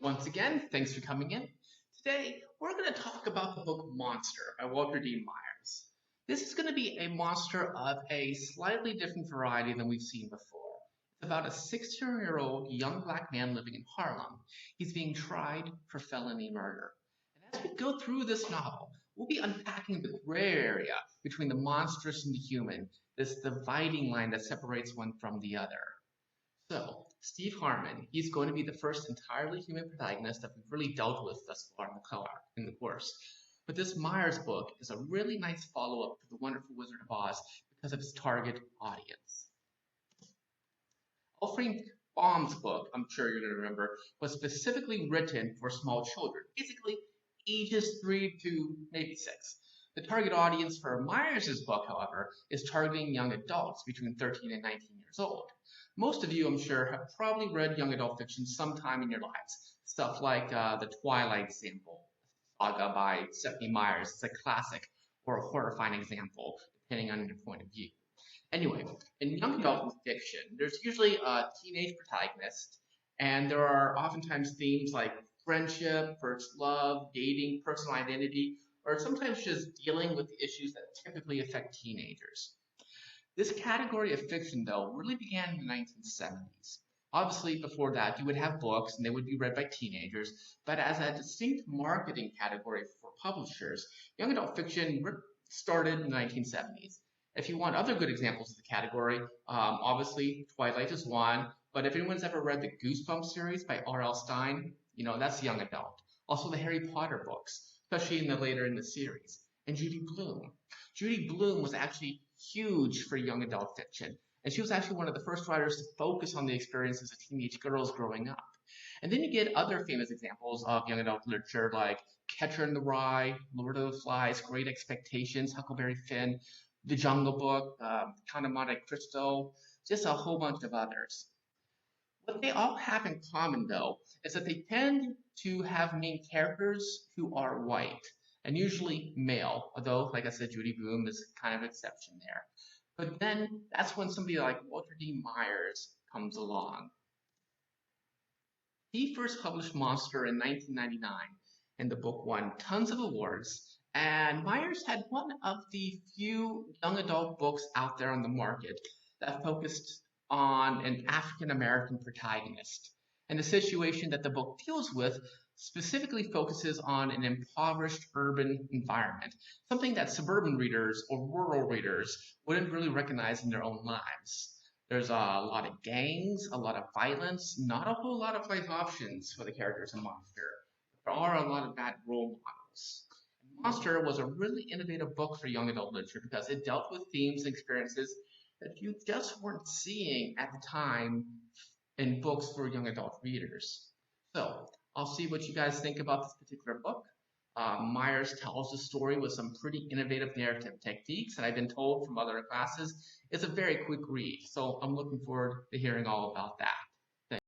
Once again, thanks for coming in. Today, we're going to talk about the book Monster by Walter D. Myers. This is going to be a monster of a slightly different variety than we've seen before. It's about a 16-year-old young black man living in Harlem. He's being tried for felony murder. And as we go through this novel, we'll be unpacking the gray area between the monstrous and the human, this dividing line that separates one from the other. So, Steve Harmon, he's going to be the first entirely human protagonist that we've really dealt with thus far in the course. But this Myers book is a really nice follow-up to The Wonderful Wizard of Oz because of its target audience. Alfred Baum's book, I'm sure you're going to remember, was specifically written for small children, basically ages 3 to maybe 6. The target audience for Myers' book, however, is targeting young adults between 13 and 19 years old. Most of you, I'm sure, have probably read young adult fiction sometime in your lives. Stuff like The Twilight Sample, saga by Stephanie Myers. It's a classic or a horrifying example, depending on your point of view. Anyway, in young adult fiction, there's usually a teenage protagonist, and there are oftentimes themes like friendship, first love, dating, personal identity, or sometimes just dealing with the issues that typically affect teenagers. This category of fiction, though, really began in the 1970s. Obviously, before that, you would have books, and they would be read by teenagers, but as a distinct marketing category for publishers, young adult fiction started in the 1970s. If you want other good examples of the category, obviously, Twilight is one, but if anyone's ever read the Goosebumps series by R.L. Stine, that's young adult. Also, the Harry Potter books, especially later in the series, and Judy Blume. Judy Blume was actually huge for young adult fiction, and she was actually one of the first writers to focus on the experiences of teenage girls growing up. And then you get other famous examples of young adult literature like Catcher in the Rye, Lord of the Flies, Great Expectations, Huckleberry Finn, The Jungle Book, Count of Monte Cristo, just a whole bunch of others. What they all have in common, though, is that they tend to have main characters who are white, and usually male, although, like I said, Judy Blume is kind of an exception there. But then that's when somebody like Walter D. Myers comes along. He first published Monster in 1999, and the book won tons of awards, and Myers had one of the few young adult books out there on the market that focused on an African-American protagonist. And the situation that the book deals with specifically focuses on an impoverished urban environment, something that suburban readers or rural readers wouldn't really recognize in their own lives. There's a lot of gangs, a lot of violence, not a whole lot of life options for the characters in Monster. There are a lot of bad role models. Monster was a really innovative book for young adult literature because it dealt with themes and experiences that you just weren't seeing at the time in books for young adult readers. So, I'll see what you guys think about this particular book. Myers tells the story with some pretty innovative narrative techniques, and I've been told from other classes it's a very quick read, so I'm looking forward to hearing all about that.